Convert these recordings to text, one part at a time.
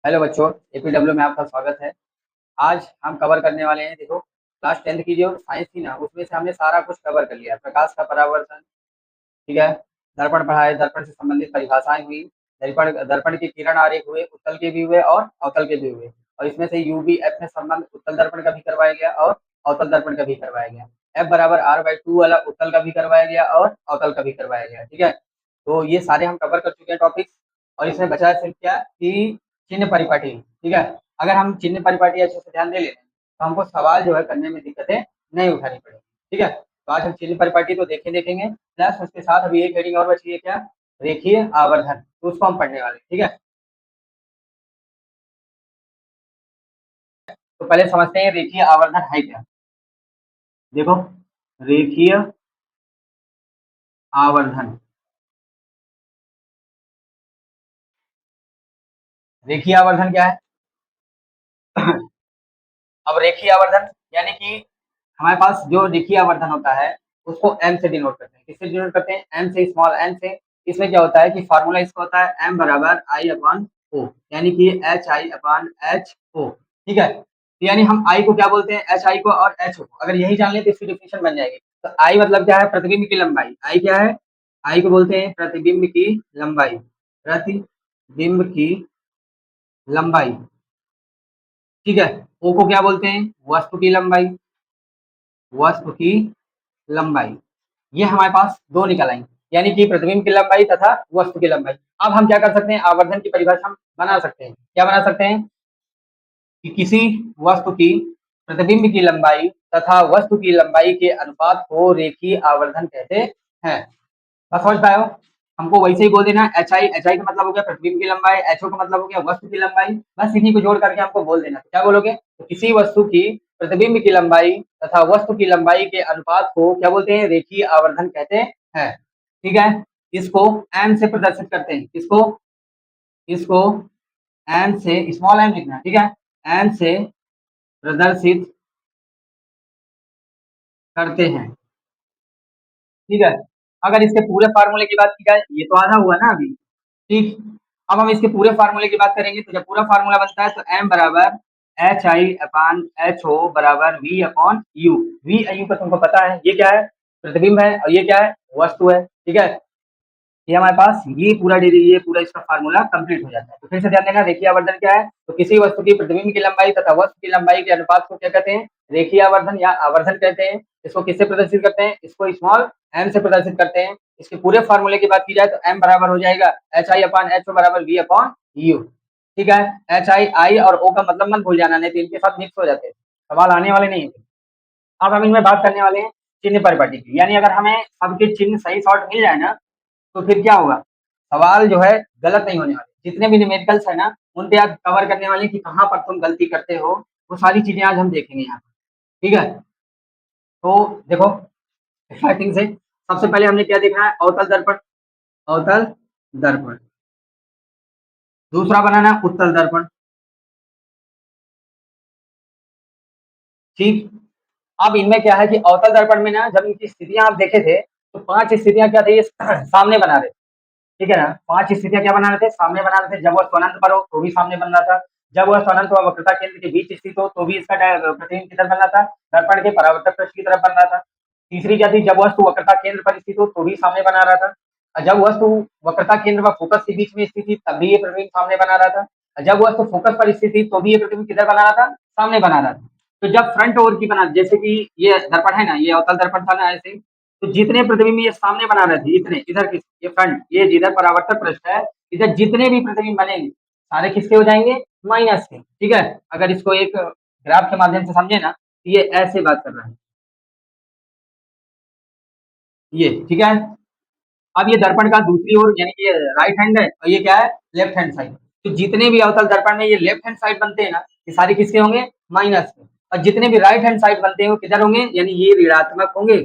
Hello बच्चों, एपीडब्ल्यू में आपका स्वागत है। आज हम कवर करने वाले हैं। देखो, क्लास 10th की जो साइंस थी ना, उसमें से हमने सारा कुछ कवर कर लिया। प्रकाश का परावर्तन, ठीक है। दर्पण पढ़ा है, दर्पण से संबंधित परिभाषाएं हुई। दर्पण दर्पण के किरण आरेख हुए, उत्तल के भी हुए और अवतल के भी हुए। और इसमें से यूवी एफ में संबंध उत्तल दर्पण का भी करवाया गया और अवतल दर्पण का भी करवाया गया। एफ बराबर R/2 वाला उत्तल का भी करवाया गया और अवतल का भी करवाया गया, ठीक है। तो ये सारे हम कवर कर चुके हैं टॉपिक्स। और इसमें बचा है सिर्फ क्या कि चिन्ह परिपाटी, ठीक है। अगर हम चिन्ह परिपाटी अच्छे से ध्यान दे लें तो हमको सवाल जो है करने में दिक्कतें नहीं उठानी पड़ेगी, ठीक है। तो आज हम चिन्ह परिपाटी तो देखेंगे, प्लस उसके साथ अभी एक हेडिंग और बची है, क्या? रेखीय आवर्धन। तो उसको हम पढ़ने वाले हैं, ठीक है। तो पहले समझते हैं रेखीय आवर्धन है क्या। देखो, रेखीय आवर्धन, रेखीय आवर्धन क्या है? अब रेखीय आवर्धन यानी कि हमारे पास जो रेखीय आवर्धन होता है उसको एम से डिनोट करते हैं। किससे डिनोट करते हैं? एम से, स्मॉल एम से। इसमें क्या होता है कि फार्मूला इसका होता है एम बराबर आई अपॉन ओ, यानी कि H I upon H O, ठीक है। यानी हम आई को क्या बोलते हैं? एच आई को और एच ओ को अगर यही जान लें तो इसकी डिफिनेशन बन जाएगी। तो आई मतलब क्या है? प्रतिबिंब की लंबाई। आई क्या है? आई को बोलते हैं प्रतिबिंब की लंबाई। प्रतिबिंब की लंबाई, ठीक है। ओ को क्या बोलते हैं? वस्तु की लंबाई। वस्तु की लंबाई, ये हमारे पास दो निकल आई, यानी कि प्रतिबिंब की लंबाई तथा वस्तु की लंबाई। अब हम क्या कर सकते हैं? आवर्धन की परिभाषा हम बना सकते हैं। क्या बना सकते हैं? कि किसी वस्तु की प्रतिबिंब की लंबाई तथा वस्तु की लंबाई के अनुपात को रेखीय आवर्धन कहते हैं। बस समझ पाए हो? हमको वैसे ही बोल देना एच आई का मतलब हो गया प्रतिबिंब की लंबाई, एच ओ का मतलब हो गया वस्तु की लंबाई। बस इन्हीं को जोड़ करके हमको बोल देना। क्या बोलोगे? तो किसी वस्तु की प्रतिबिंब की लंबाई तथा वस्तु की लंबाई के अनुपात को क्या बोलते हैं? रेखीय आवर्धन कहते हैं, ठीक है। इसको एम से प्रदर्शित करते हैं। इसको इसको एम से, स्मॉल एम लिखना, ठीक है। एम से प्रदर्शित करते हैं, ठीक है। अगर इसके पूरे फार्मूले की बात की जाए, ये तो आधा हुआ ना अभी, ठीक। अब हम इसके पूरे फार्मूले की बात करेंगे। तो जब पूरा फार्मूला बनता है तो एम बराबर H I upon H O बराबर V upon U. V U का तुमको पता है, ये क्या है? प्रतिबिंब है और ये क्या है? वस्तु है, ठीक है। ये हमारे पास ये पूरा इसका फार्मूला कंप्लीट हो जाता है। तो फिर से ध्यान देना, रेखीय आवर्धन क्या है? तो किसी वस्तु की प्रतिबिंब की लंबाई तथा वस्तु की लंबाई के अनुपात को क्या कहते हैं? रेखीय आवर्धन या आवर्धन कहते हैं। इसको किससे प्रदर्शित करते हैं? इसको स्मॉल एम से प्रदर्शित करते हैं। इसके पूरे फार्मूले की बात की जाए तो एम बराबर हो जाएगा H I upon H O बराबर वी अपॉन यू, ठीक है। एच आई, आई और ओ का मतलब मत भूल जाना, नहीं तो इनके साथ मिक्स हो जाते हैं, सवाल आने वाले नहीं है। अब हम इनमें बात करने वाले हैं चिन्ह परिपाटी की। यानी अगर हमें सबके चिन्ह सही शॉर्ट मिल जाए ना तो फिर क्या होगा? सवाल जो है गलत नहीं होने वाले। जितने भी न्यूमेरिकल्स है ना उन पे आज कवर करने वाले कि कहाँ पर तुम गलती करते हो, वो सारी चीजें आज हम देखेंगे यहाँ पर, ठीक है। तो देखो, स्टार्टिंग से सबसे पहले हमने क्या देखना है? अवतल दर्पण। अवतल दर्पण। दूसरा बनाना है उत्तल दर्पण, ठीक। अब इनमें क्या है कि अवतल दर्पण में ना जब इनकी स्थितियां आप देखे थे तो 5 स्थितियां क्या थी? ये सामने बना रहे, ठीक है ना। 5 स्थितियां क्या बना रहे थे? सामने बना रहे थे। जब वह स्वनंत पर हो तो भी सामने बन रहा था। जब वह स्वनंत व वक्रता केंद्र के बीच स्थित हो तो भी इसका प्रतिबिंब किधर बन रहा था? दर्पण के परावर्तक पृष्ठ की तरफ बन रहा था। तीसरी क्या थी? जब वस्तु वक्रता केंद्र पर स्थित हो तो भी सामने बना रहा था। और जब वस्तु वक्रता केंद्र व फोकस के बीच में स्थित थी तब भी ये प्रतिबिंब सामने बना रहा था। और जब वस्तु फोकस पर स्थित थी तो भी ये प्रतिबिंब किधर बना रहा था? सामने बना रहा था। तो जब फ्रंट ओवर की बना, जैसे कि ये दर्पण है ना, ये अवतल दर्पण था ना ऐसे, तो जितने प्रतिबिंब ये सामने बना रहे थे, इतने इधर किस, ये फ्रंट, ये जिधर परावर्तक पृष्ठ है, इधर जितने भी प्रतिबिंब बनेंगे सारे किसके हो जाएंगे? माइनस के, ठीक है। अगर इसको एक ग्राफ के माध्यम से समझे ना तो ये ऐसे बात कर रहा है, ये ठीक है। अब ये दर्पण का दूसरी ओर यानी कि ये राइट हैंड है और ये क्या है? Left hand side. तो जितने भी अवतल दर्पण में ये लेफ्ट हैंड साइड बनते हैं ना, ये सारे किसके होंगे? माइनस के। और जितने भी राइट हैंड साइड बनते हैं वो किधर होंगे? यानी ये ऋणात्मक होंगे।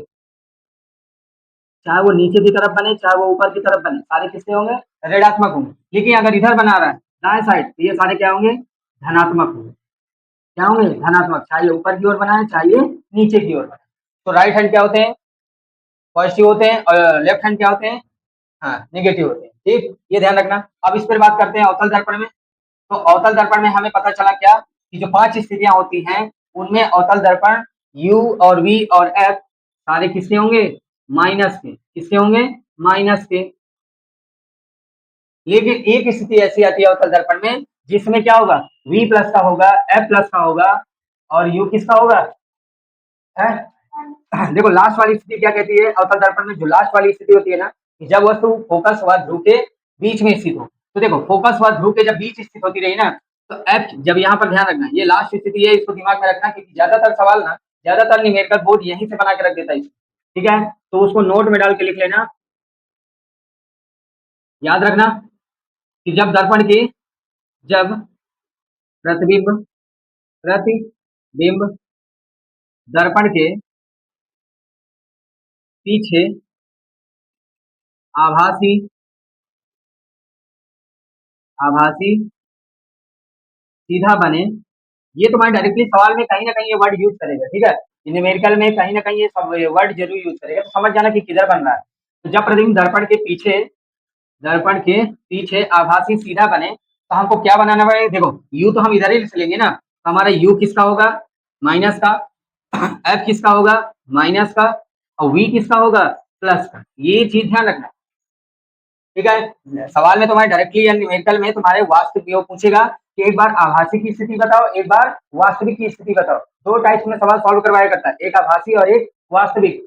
चाहे वो नीचे की तरफ बने चाहे वो ऊपर की तरफ बने, सारे किसके होंगे? ऋणात्मक होंगे। लेकिन अगर इधर बना रहा है दाएं साइड तो ये सारे क्या होंगे? धनात्मक होंगे। क्या होंगे? धनात्मक। चाहे ऊपर की ओर बनाए चाहे नीचे की ओर बनाए। तो राइट हैंड क्या होते हैं? पॉजिटिव होते हैं और लेफ्ट हैंड क्या होते हैं? हाँ, नेगेटिव होते हैं, ठीक। ये ध्यान रखना। अब इस पर बात करते हैं अवतल दर्पण में। तो अवतल दर्पण में हमें पता चला क्या कि जो 5 स्थितियां होती हैं उनमें अवतल दर्पण U और V और F सारे किसके होंगे? माइनस के। किसके होंगे? माइनस के। लेकिन एक स्थिति ऐसी आती है अवतल दर्पण में जिसमें क्या होगा? V प्लस का होगा, F प्लस का होगा और U किसका होगा? है? देखो लास्ट वाली स्थिति क्या कहती है अवतल दर्पण में? जो लास्ट वाली स्थिति होती है ना कि जब वस्तु फोकस व ध्रुव के बीच में स्थित हो। तो देखो फोकस व ध्रुव के जब बीच स्थित होती रही ना तो एफ, जब यहाँ पर ध्यान रखना ये लास्ट स्थिति है, इसको दिमाग में रखना क्योंकि ज्यादातर सवाल ना, ज्यादातर न्यूमेरिकल बोर्ड यहीं से बना के रख देता है। ठीक है, तो उसको नोट में डाल के लिख लेना। याद रखना कि जब प्रतिबिंब प्रतिबिंब दर्पण के पीछे आभासी आभासी सीधा बने, ये तुम्हारे डायरेक्टली सवाल में कहीं ना कहीं ये वर्ड यूज करेगा। ठीक है, न्यूमेरिकल में कहीं ना कहीं ये सब वर्ड जरूर यूज करेगा, तो समझ जाना कि किधर बन रहा है। तो जब प्रतिबिंब दर्पण के पीछे आभासी सीधा बने तो हमको क्या बनाना पड़ेगा? देखो यू तो हम इधर ही लिख लेंगे ना, तो हमारा यू किसका होगा? माइनस का। एफ किसका होगा? माइनस का। और वी किसका होगा? प्लस का। ये चीज ध्यान रखना। ठीक है, सवाल में तुम्हारे डायरेक्टली या न्यूमेरिकल में तुम्हारे वास्तविक पूछेगा कि एक बार आभासी की स्थिति बताओ, एक बार वास्तविक की स्थिति बताओ। दो टाइप्स में सवाल सॉल्व करवाया करता है, एक आभासी और एक वास्तविक।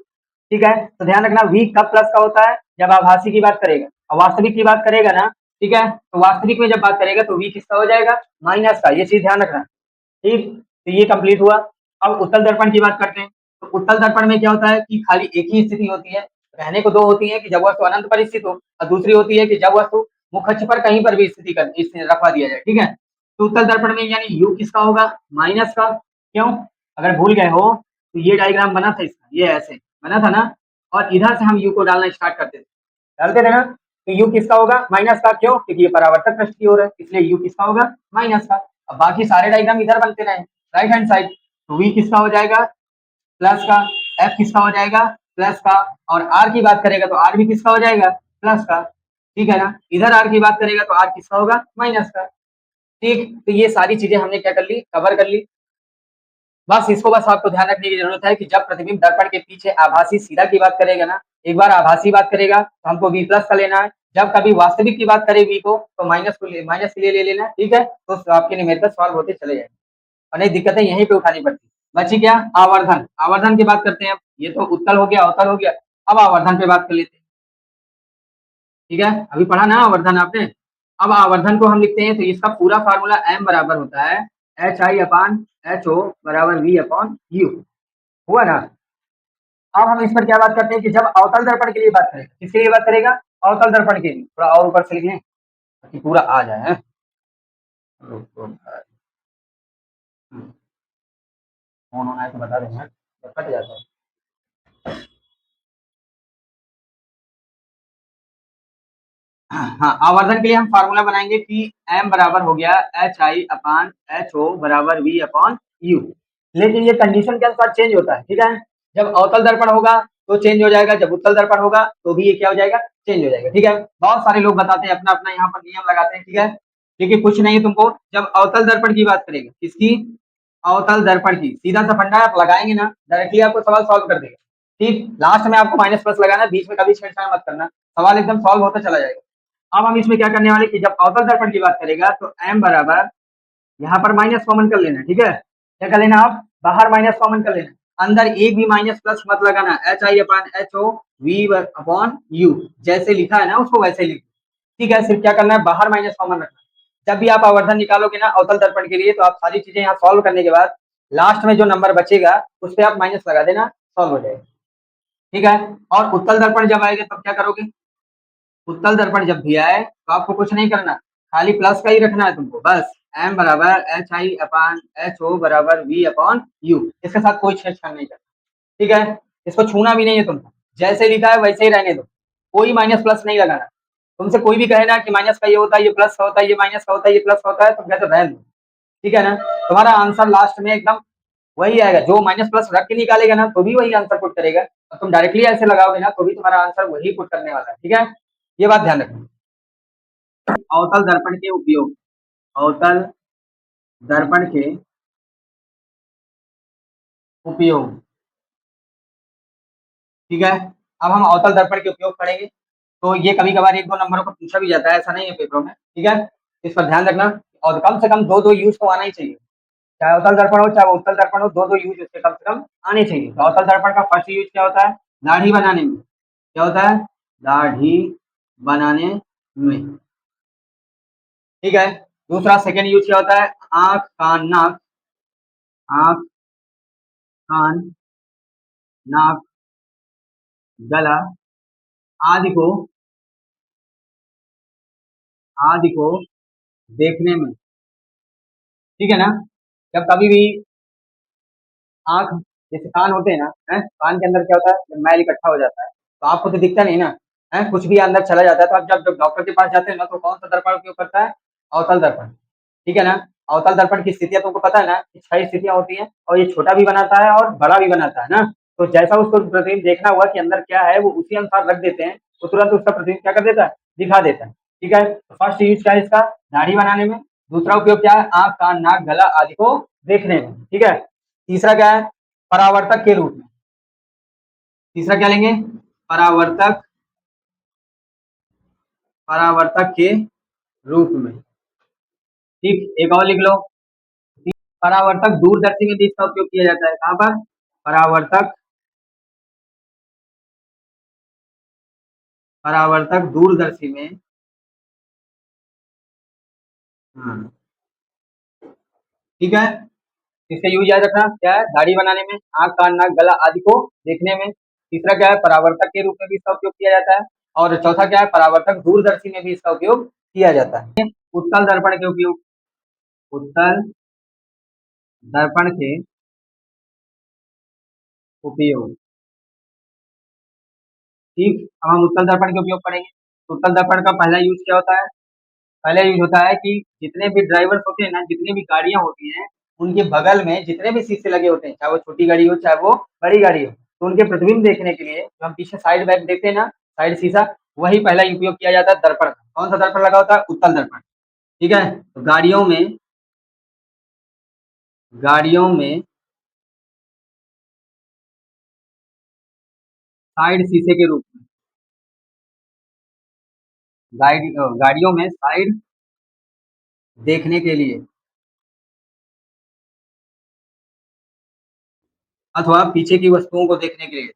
ठीक है, तो ध्यान रखना वी कब प्लस का होता है? जब आभासी की बात करेगा। और वास्तविक की बात करेगा ना, ठीक है, तो वास्तविक में जब बात करेगा तो वी किसका हो जाएगा? माइनस का। ये चीज ध्यान रखना। ठीक, तो ये कंप्लीट हुआ। अब उत्तल दर्पण की बात करते हैं। तो उत्तल दर्पण में क्या होता है कि खाली एक ही स्थिति होती है, रहने को दो होती है कि जब वस्तु अनंत पर स्थित हो, और दूसरी होती है कि जब वस्तु मुखच्छ पर कहीं पर भी रखवा दिया जाए। ठीक है, तो उत्तल दर्पण में यानी यू किसका होगा? माइनस का। क्यों? अगर भूल गए हो तो ये डायग्राम बना था इसका, ये ऐसे बना था ना, और इधर से हम यू को डालना स्टार्ट करते थे, डालते थे ना, तो यू किसका होगा? माइनस का। क्यों? क्योंकि ये परावर्तक पृष्ठ की ओर है, इसलिए यू किसका होगा? माइनस का। अब बाकी सारे डायग्राम इधर बनते रहे राइट हैंड साइड, तो वी किसका हो जाएगा? प्लस का। एफ किसका हो जाएगा? प्लस का। और आर की बात करेगा तो आर भी किसका हो जाएगा? प्लस का। ठीक है ना, इधर आर की बात करेगा तो आर किसका होगा? माइनस का। ठीक, तो ये सारी चीजें हमने क्या कर ली? कवर कर ली। बस इसको बस आपको ध्यान रखने की जरूरत है कि जब प्रतिबिंब दर्पण के पीछे आभासी सीधा की बात करेगा ना, एक बार आभासी बात करेगा तो हमको वी प्लस का लेना है, जब कभी वास्तविक की बात करे वी को तो माइनस के लिए ले लेना। ठीक है, तो आपके न्यूमेरिकल सॉल्व होते चले जाएंगे और नहीं दिक्कतें यहीं पे उठानी पड़ती। बची क्या? आवर्धन। आवर्धन की बात करते हैं। अब ये तो उत्तल हो गया, अवतल हो गया, अब आवर्धन पे बात कर लेते हैं। ठीक है, अभी पढ़ा ना आवर्धन आपने। अब आवर्धन को हम लिखते हैं तो इसका पूरा फार्मूला एम बराबर होता है H I upon H O बराबर वी अपॉन यू। हुआ ना? अब हम इस पर क्या बात करते हैं कि जब अवतल दर्पण के लिए बात करें, किसके लिए बात करेगा? अवतल दर्पण के लिए। थोड़ा और ऊपर से लिख लें ताकि पूरा आ जाए। फोन होना है तो बता देना, कट जाता है। हाँ, आवर्धन के लिए हम फार्मूला बनाएंगे कि m बराबर हो गया H I upon H O बराबर वी अपॉन यू। लेकिन ये कंडीशन के अनुसार चेंज होता है। ठीक है, जब अवतल दर्पण होगा तो चेंज हो जाएगा, जब उत्तल दर्पण होगा तो भी ये क्या हो जाएगा? चेंज हो जाएगा। ठीक है, बहुत सारे लोग बताते हैं अपना अपना यहाँ पर नियम लगाते हैं। ठीक है, लेकिन कुछ नहीं है तुमको। जब अवतल दर्पण की बात करेगा, किसकी? अवतल दर्पण की। सीधा सा फंडा आप लगाएंगे ना, डायरेक्टली आपको सवाल सॉल्व कर देगा। ठीक, लास्ट में आपको माइनस प्लस लगाना, बीच में कभी छेड़छाड़ मत करना, सवाल एकदम सॉल्व होता चला जाएगा। अब हम इसमें क्या करने वाले कि जब अवतल दर्पण की बात करेगा तो m बराबर, यहाँ पर माइनस कॉमन कर लेना। ठीक है, क्या कर लेना? आप बाहर माइनस कॉमन कर लेना, अंदर एक भी माइनस प्लस मत लगाना। H I upon H O V upon U, जैसे लिखा है ना उसको वैसे ही लिख। ठीक है, सिर्फ क्या करना है? बाहर माइनस कॉमन रखना। जब भी आप आवर्धन निकालोगे ना अवतल दर्पण के लिए तो आप सारी चीजें यहाँ सॉल्व करने के बाद लास्ट में जो नंबर बचेगा उस पर आप माइनस लगा देना, सॉल्व हो जाएगा। ठीक है, और उत्तल दर्पण जब आएगा तब क्या करोगे? उत्तल दर्पण जब भी आए तो आपको कुछ नहीं करना, खाली प्लस का ही रखना है तुमको बस। m बराबर H I upon H O बराबर वी अपॉन यू, इसके साथ कोई छेड़छाड़ नहीं करना। ठीक है, इसको छूना भी नहीं है तुमको, जैसे लिखा है वैसे ही रहने दो, कोई माइनस प्लस नहीं लगाना। तुमसे कोई भी कहे ना कि माइनस का ये होता है, ये प्लस का होता है, ये माइनस का होता है, ये प्लस का होता है, तो कहते रहने दो। ठीक है ना, तुम्हारा आंसर लास्ट में एकदम वही आएगा। जो माइनस प्लस रख के निकालेगा ना तो भी वही आंसर पुट करेगा, और तुम डायरेक्टली ऐसे लगाओगे ना तो भी तुम्हारा आंसर वही पुट करने वाला है। ठीक है, ये बात ध्यान रखना। अवतल दर्पण के उपयोग, अवतल दर्पण के उपयोग। ठीक है, अब हम अवतल दर्पण के उपयोग पढ़ेंगे। तो ये कभी कभार एक दो नंबरों पर पूछा भी जाता है, ऐसा नहीं है पेपरों में। ठीक है, इस पर ध्यान रखना। और कम से कम दो दो यूज तो आना ही चाहिए, चाहे अवतल दर्पण हो चाहे उत्तल दर्पण हो, दो दो यूज इसके कम से कम आने चाहिए। तो अवतल दर्पण का फर्स्ट यूज क्या होता है? दाढ़ी बनाने में। क्या होता है? दाढ़ी बनाने में। ठीक है, दूसरा सेकंड यूज क्या होता है? आंख कान नाक। आंख कान नाक गला आदि को आदि को देखने में। ठीक है ना? जब कभी भी आँख, जैसे कान होते हैं ना, हैं? कान के अंदर क्या होता है? जब मैल इकट्ठा हो जाता है, तो आपको तो दिखता नहीं ना, हैं? कुछ भी अंदर चला जाता है, तो आप जब जब डॉक्टर के पास जाते हैं ना, तो कौन सा दर्पण उपयोग करता है? अवतल दर्पण। ठीक है ना? अवतल दर्पण की स्थितियाँ तुमको पता है ना कि 6 स्थितियाँ होती हैं, और ये छोटा भी बनाता है और बड़ा भी बनाता है ना? तो जैसा उसको प्रतिबिंब देखना हुआ कि अंदर क्या है, वो उसी अनुसार रख देते हैं, तो तुरंत उसका प्रतिबिंब क्या कर देता है? दिखा देता है। ठीक है? तो फर्स्ट यूज़ क्या है इसका? दाढ़ी बनाने में। दूसरा उपयोग क्या है? आँख, कान, नाक, गला आदि को देखने में। ठीक है? तीसरा क्या है? परावर्तक के रूप में। तीसरा क्या लेंगे? परावर्तक। परावर्तक के रूप में। ठीक, एक और लिख लो। परावर्तक दूरदर्शी में भी इसका उपयोग किया जाता है। कहाँ पर? परावर्तक। परावर्तक दूरदर्शी में। हाँ, ठीक है, इसका यूज याद रखना। क्या है? दाढ़ी बनाने में, आंख कान नाक गला आदि को देखने में। तीसरा क्या है? परावर्तक के रूप में भी इसका उपयोग किया जाता है। और चौथा क्या है? परावर्तक दूरदर्शी में भी इसका उपयोग किया जाता है। उत्तल दर्पण के उपयोग। उत्तल दर्पण के उपयोग। ठीक, अब हम उत्तल दर्पण के उपयोग पढ़ेंगे। तो उत्तल दर्पण का पहला यूज क्या होता है? पहला यूज होता है कि जितने भी ड्राइवर्स होते हैं ना, जितनी भी गाड़ियां होती हैं, उनके बगल में जितने भी शीशे लगे होते हैं, चाहे वो छोटी गाड़ी हो चाहे वो बड़ी गाड़ी हो, तो उनके प्रतिबिंब देखने के लिए जो हम पीछे साइड बैक देखते हैं ना, साइड शीशा, वही पहला उपयोग किया जाता है दर्पण का। कौन सा दर्पण लगा होता है? उत्तल दर्पण। ठीक है, तो गाड़ियों में साइड शीशे के रूप में। गाड़ियों में साइड देखने के लिए, अथवा पीछे की वस्तुओं को देखने के लिए।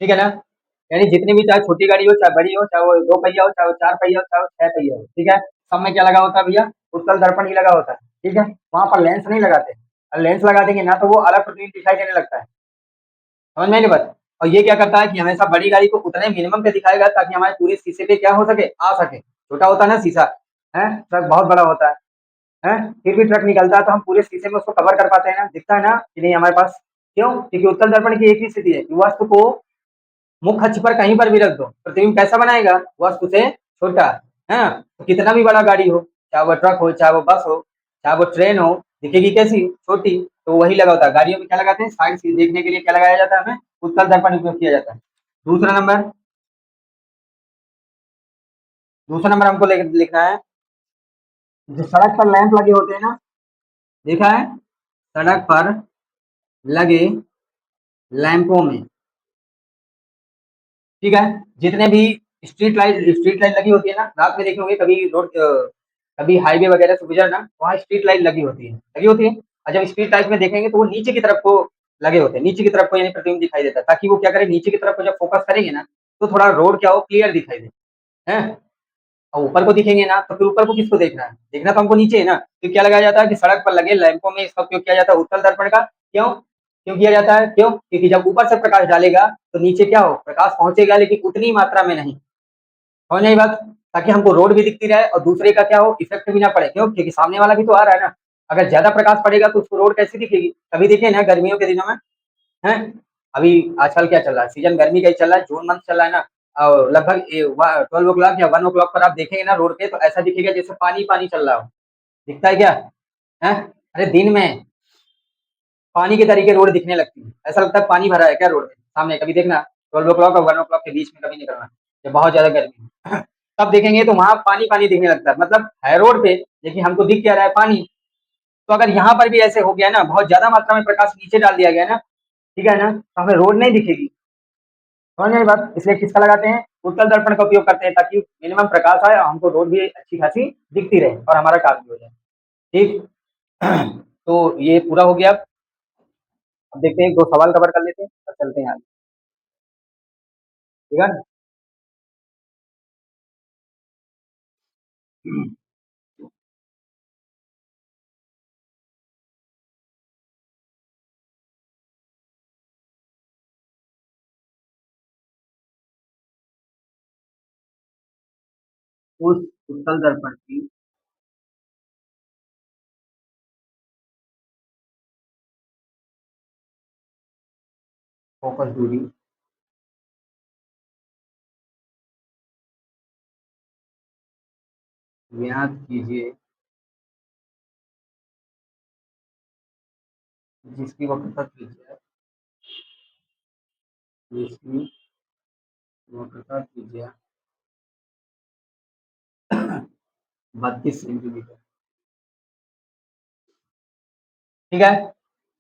ठीक है ना? यानी जितनी भी, चाहे छोटी गाड़ी हो चाहे बड़ी हो, चाहे वो दो पहिया हो चाहे वो चार पहिया हो चाहे वो छह पहिया हो, ठीक है, सब में क्या लगा होता है भैया? उत्तल दर्पण ही लगा होता है। ठीक है, वहां पर लेंस नहीं लगाते। लेंस लगा देंगे ना, तो वो अलग प्रतिबिंब दिखाई देने लगता है। समझ में नहीं बात? और ये क्या करता है कि हमेशा बड़ी गाड़ी को उतने मिनिमम पे दिखाएगा, ताकि हमारे पूरे शीशे पे क्या हो सके? आ सके। छोटा होता है ना शीशा, है, ट्रक बहुत बड़ा होता है, फिर भी ट्रक निकलता है तो हम पूरे शीशे में उसको कवर कर पाते हैं ना, दिखता है ना कि नहीं हमारे पास? क्यों? क्योंकि उत्तल दर्पण की एक ही स्थिति है कि वस्तु को मुख्य अक्ष पर कहीं पर भी रख दो, प्रतिबिंब कैसा बनाएगा? वस्तु से छोटा। है, तो कितना भी बड़ा गाड़ी हो, चाहे वो ट्रक हो चाहे वो बस हो चाहे वो ट्रेन हो, दिखेगी कैसी? छोटी। तो वही लगा होता है। गाड़ियों में क्या लगाते हैं? साइड से देखने के लिए क्या लगाया जाता है? हमें उत्तल दर्पण उपयोग किया जाता है। दूसरा नंबर, दूसरा नंबर हमको लिखना है, जो सड़क पर लैंप लगे होते हैं ना, देखा है? सड़क पर लगे लैंपों में। ठीक है, जितने भी स्ट्रीट लाइट लगी होती है ना, रात में देखे होंगे कभी कभी हाईवे वगैरह से गुजरना, वहाँ स्ट्रीट लाइट लगी होती है। और जब स्ट्रीट लाइट में देखेंगे तो वो नीचे की तरफ को लगे होते हैं, नीचे की तरफ को, यानी प्रतिबिंब दिखाई देता है, ताकि वो क्या करे? नीचे की तरफ को जब फोकस करेंगे ना, तो थोड़ा रोड क्या हो? क्लियर दिखाई दे। है, और ऊपर को दिखेंगे ना, तो फिर ऊपर को किसको देखना है? देखना तो हमको नीचे है ना। तो क्या लगाया जाता है कि सड़क पर लगे लैंपों में इसका उपयोग किया जाता है उत्तल दर्पण का। क्यों? क्यों किया जाता है? क्यों? क्योंकि जब ऊपर से प्रकाश डालेगा तो नीचे क्या हो? प्रकाश पहुंचेगा, लेकिन उतनी मात्रा में नहीं। समझ नहीं बात? ताकि हमको रोड भी दिखती रहे और दूसरे का क्या हो? इफेक्ट भी ना पड़े। क्यों? क्योंकि सामने वाला भी तो आ रहा है ना। अगर ज्यादा प्रकाश पड़ेगा तो उसको रोड कैसी दिखेगी? कभी देखिए ना गर्मियों के दिनों में, है, अभी आजकल क्या चल रहा है? सीजन गर्मी का ही चल रहा है, जून मंथ चल रहा है ना। और लगभग 12 ओ क्लॉक या 1 ओ क्लॉक पर आप देखेंगे ना रोड पे, तो ऐसा दिखेगा जैसे पानी पानी चल रहा हो। दिखता है क्या? है, अरे दिन में पानी के तरीके रोड दिखने लगती है, ऐसा लगता है पानी भरा है क्या रोड में सामने, कभी देखना 12 o'clock और 1 o'clock के बीच में कभी निकलना, जब बहुत ज्यादा गर्मी है तब देखेंगे तो वहां पानी पानी दिखने लगता है, मतलब है रोड पे लेकिन हमको दिख क्या रहा है, पानी। तो अगर यहाँ पर भी ऐसे हो गया ना, बहुत ज्यादा मात्रा में प्रकाश नीचे डाल दिया गया ना, ठीक है ना, तो हमें रोड नहीं दिखेगी। समझ में आई बात, इसलिए किसका लगाते हैं, उत्तल दर्पण का उपयोग करते हैं, ताकि मिनिमम प्रकाश आए और हमको रोड भी अच्छी खासी दिखती रहे और हमारा काम भी हो जाए। ठीक तो ये पूरा हो गया। अब देखते हैं, एक दो सवाल कवर कर लेते हैं और चलते हैं आगे। ठीक है। उस उत्तल दर्पण की फोकस दूरी ज्ञात कीजिए जिसकी वक्रता त्रिज्या, जिसकी वक्रता त्रिज्या 32 सेंटीमीटर। ठीक है।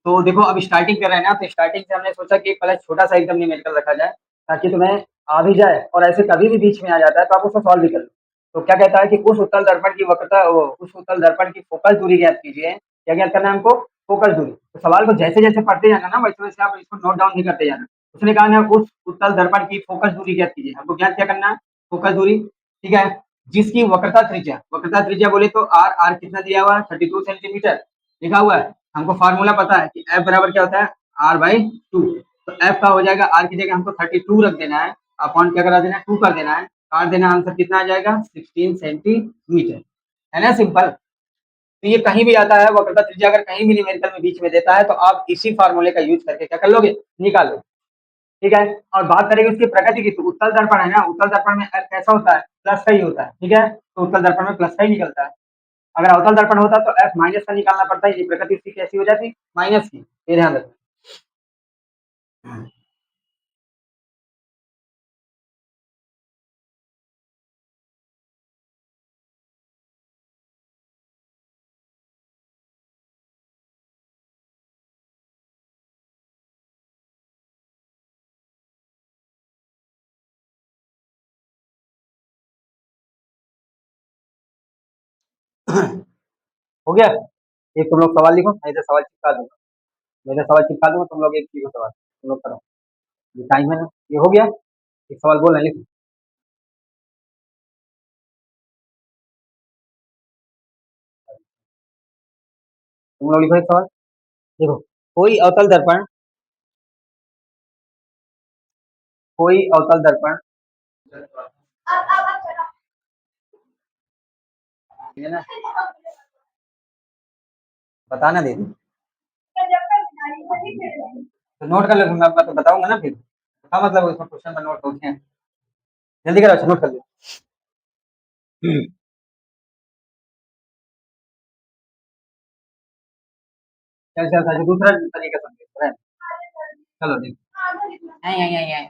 तो देखो अब स्टार्टिंग कर रहे हैं ना, तो स्टार्टिंग से हमने सोचा कि पहले छोटा सा एकदम न्यूमेरिकल रखा जाए, ताकि तुम्हें आ भी जाए, और ऐसे कभी भी बीच में आ जाता है तो आप उसको सॉल्व भी कर लो। तो क्या कहता है कि उस उत्तल दर्पण की वक्रता, उस उत्तल दर्पण की फोकस दूरी ज्ञात कीजिए। क्या ज्ञात करना है हमको, फोकस दूरी। तो सवाल को जैसे जैसे पढ़ते जाना ना, वैसे वैसे आप इसको नोट डाउन नहीं करते जाना। उसने कहा ना उस उत्तल दर्पण की फोकस दूरी ज्ञात कीजिए, हमको ज्ञात क्या करना है, फोकस दूरी। ठीक है। जिसकी वक्रता त्रिज्या बोले तो आर, आर कितना दिया हुआ है, 32 सेंटीमीटर लिखा हुआ है। हमको फार्मूला पता है कि एफ बराबर क्या होता है, R/2। तो एफ का हो जाएगा, आर की जगह हमको 32 रख देना है, अपॉन क्या करा देना है, 2 कर देना है, काट देना, आंसर कितना आ जाएगा, 16 सेंटीमीटर। है ना सिंपल। तो ये कहीं भी आता है, वक्रता त्रिज्या अगर कहीं भी न्यूमेरिकल में बीच में देता है तो आप इसी फार्मूले का यूज करके क्या कर लोगे, निकाल लो। ठीक है। और बात करेंगे उसकी प्रकृति की, तो उत्तल दर्पण है ना, उत्तल दर्पण में F कैसा होता है, प्लस का ही होता है। ठीक है। तो उत्तल दर्पण में प्लस का ही निकलता है। अगर अवतल दर्पण होता तो एफ माइनस का निकालना पड़ता है, ये प्रकृति उसकी कैसी हो जाती, माइनस की, ये ध्यान रखना। हो गया। एक तुम लोग सवाल लिखो, मैं इधर सवाल चिपका दूंगा, मैं इधर सवाल चिपका दूंगा, तुम लोग एक लिखो सवाल, तुम लोग करो। ये टाइम है ना, ये हो गया। एक सवाल बोल रहे हैं, लिखो। तुम लोग लिखो एक सवाल। देखो, कोई अवतल दर्पण, कोई अवतल दर्पण, ठीक है ना, बताना दे दी। तो नोट कर लो, मैं तो बताऊंगा ना फिर, क्या मतलब उसमें क्वेश्चन में नोट होते हैं, जल्दी करो, अच्छा नोट कर लो। चल चल चल, दूसरा तरीका समझे, चलो देखो। आई आई आई आई,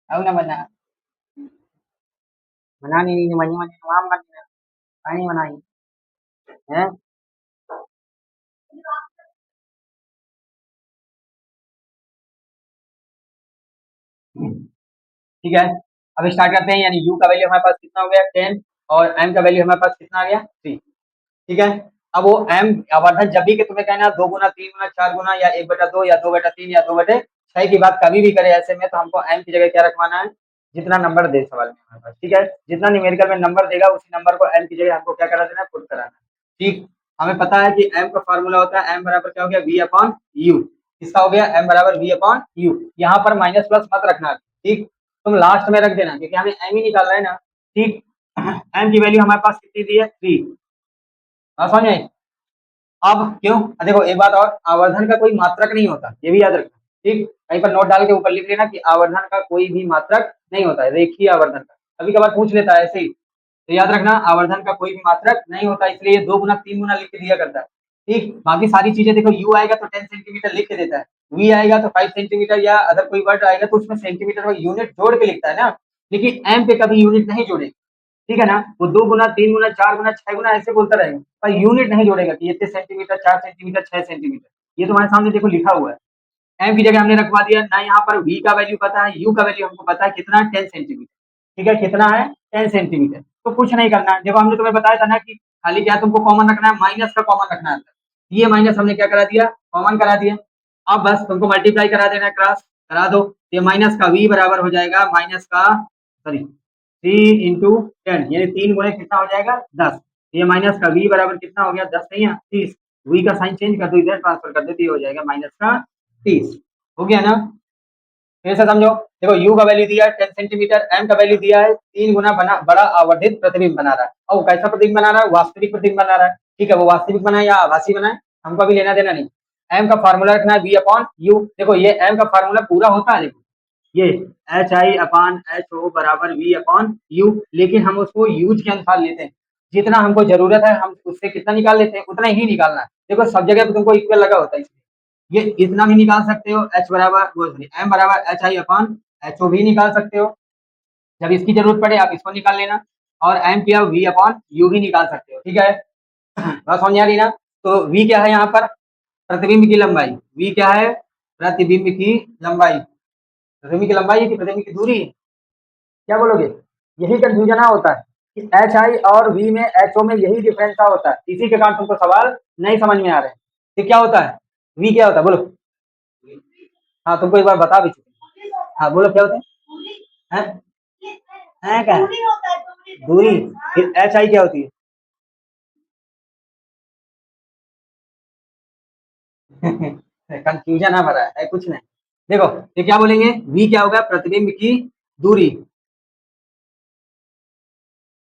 आओ ना बना, बना नहीं, मनी मनी तमाम बना, नहीं बनाई है। ठीक है। अब स्टार्ट करते हैं, यानी u का वैल्यू हमारे पास कितना हो गया, 10, और m का वैल्यू हमारे पास कितना आ गया, 3। ठीक है। अब वो m आवर्धन जब भी कि तुम्हें कहना 2 गुना, 3 गुना, 4 गुना, या 1/2 या 2/3 या 2/6 की बात कभी भी करे ऐसे में, तो हमको m की जगह क्या रखवाना है, जितना नंबर दे सवाल में हमारे पास। ठीक है। जितना न्यूमेरिकल में नंबर देगा उसी नंबर को m की जगह हमको क्या करा देना है, पुट कराना है। ठीक। हमें पता है कि m का फॉर्मूला होता है m बराबर क्या हो गया, v अपॉन u। किसका हो गया, m बराबर v अपॉन u। यहाँ पर माइनस प्लस मत रखना। ठीक। तुम लास्ट में रख देना, क्योंकि हमें m ही निकालना है ना। ठीक। m की वैल्यू हमारे पास कितनी दी है, 3। समझ में आई? अब क्यों, देखो एक बात और, आवर्धन का कोई मात्रक नहीं होता, ये भी याद रखना। ठीक। कहीं पर नोट डाल के ऊपर लिख लेना कि आवर्धन का कोई भी मात्रक नहीं होता है, रेखीय आवर्धन का। कभी कभार पूछ लेता है ऐसे ही, तो याद रखना आवर्धन का कोई भी मात्रक नहीं होता, इसलिए 2 गुना 3 गुना लिख के दिया करता है। ठीक, बाकी सारी चीजें देखो, यू आएगा तो 10 सेंटीमीटर लिख के देता है, वी आएगा तो 5 सेंटीमीटर या अदर कोई वर्ड आएगा तो उसमें सेंटीमीटर और यूनिट जोड़ के लिखता है ना, लेकिन एम पे कभी यूनिट नहीं जोड़ेगा, ठीक है ना, वो 2 गुना 3 गुना 4 गुना 6 गुना ऐसे बोलता रहेगा, पर यूनिट नहीं जोड़ेगा कि इतने सेंटीमीटर, 4 सेंटीमीटर, 6 सेंटीमीटर, ये तुम्हारे सामने देखो लिखा हुआ है। एम की जगह हमने रखवा दिया ना, यहाँ पर वी का वैल्यू पता है, यू का वैल्यू हमको पता है कितना, 10 सेंटीमीटर, ठीक है, कितना है 10 सेंटीमीटर, तो कुछ नहीं करना है, देखो हमने तुम्हें बताया था ना कि खाली क्या तुमको कॉमन रखना है, माइनस का कॉमन रखना है, ये माइनस हमने क्या करा दिया, कॉमन करा दिया, अब बस तुमको मल्टीप्लाई करा देना है, क्रॉस करा दो, ये माइनस का वी बराबर हो जाएगा माइनस का, सॉरी 3 × 10, यानी 3 गुणे कितना हो जाएगा 10, ये माइनस का वी बराबर कितना हो गया 10 नहीं है 30, वी का साइन चेंज कर दो, इधर ट्रांसफर कर दो तो ये हो जाएगा माइनस का 30, हो गया ना, फिर से समझो, देखो u का वैल्यू दिया है 10 सेंटीमीटर, m का वैल्यू दिया है 3 गुना बना बड़ा आवर्धित प्रतिबिंब बना रहा है, और कैसा प्रतिबिंब बना रहा है, वास्तविक प्रतिबिंब बना रहा है, ठीक है, वो वास्तविक बनाए या आभासी बनाए हमको अभी लेना देना नहीं, m का फार्मूला रखना है v अपॉन u, देखो ये m का फार्मूला पूरा होता है, देखो ये H I upon H O बराबर वी अपॉन यू, लेकिन हम उसको यूज के अनुसार लेते हैं, जितना हमको जरूरत है हम उससे कितना निकाल लेते हैं, उतना ही निकालना है, देखो सब जगह पे तुमको इक्वल लगा होता है, ये इतना भी निकाल सकते हो, एच बराबर वो एम बराबर H I upon H O भी निकाल सकते हो, जब इसकी जरूरत पड़े आप इसको निकाल लेना, और एम किया वी अपॉन यू भी निकाल सकते हो, ठीक है, बात समझ आ रही ना, तो वी क्या है यहाँ पर, प्रतिबिंब की लंबाई, वी क्या है, प्रतिबिंब की लंबाई, प्रतिबिंब की लंबाई है कि प्रतिबिंब की दूरी, क्या बोलोगे, यही कंफ्यूजन होता है कि एच आई और वी में, एच ओ में यही डिफरेंस होता है, इसी के कारण तुमको सवाल नहीं समझ में आ रहे हैं कि क्या होता है, वी क्या होता है बोलो, हाँ तुमको एक बार बता भी चुके, हाँ बोलो क्या होता है, हैं क्या दूरी, फिर एच आई क्या होती है कंफ्यूजन आ रहा है कुछ नहीं, देखो ये क्या बोलेंगे, वी क्या होगा, प्रतिबिंब की दूरी,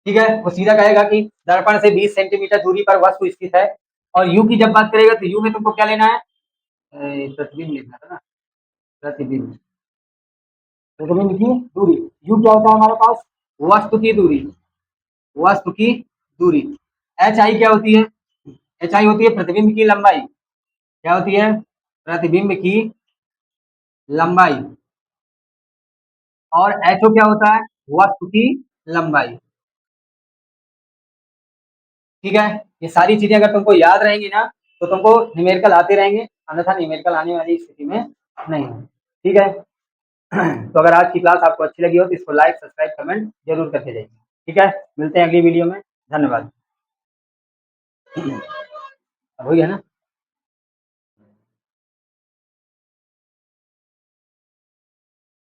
ठीक है, वो सीधा कहेगा कि दर्पण से 20 सेंटीमीटर दूरी पर वस्तु स्थित है, और यू की जब बात करेगा तो यू में तुमको क्या लेना है, प्रतिबिंब लेना था ना, प्रतिबिंब, प्रतिबिंब की दूरी, यू क्या होता है हमारे पास, वस्तु की दूरी, वस्तु की दूरी, एच आई क्या होती है, एच आई होती है प्रतिबिंब की लंबाई, क्या होती है, प्रतिबिंब की लंबाई, और एच ओ क्या होता है, वस्तु की लंबाई, ठीक है, ये सारी चीजें अगर तुमको याद रहेंगी ना तो तुमको न्यूमेरिकल आते रहेंगे, अन्यथा न्यूमेरिकल आने वाली स्थिति में नहीं है, ठीक है, तो अगर आज की क्लास आपको अच्छी लगी हो तो इसको लाइक सब्सक्राइब कमेंट जरूर करके जाइए, ठीक है, मिलते हैं अगली वीडियो में, धन्यवाद, हो गया ना।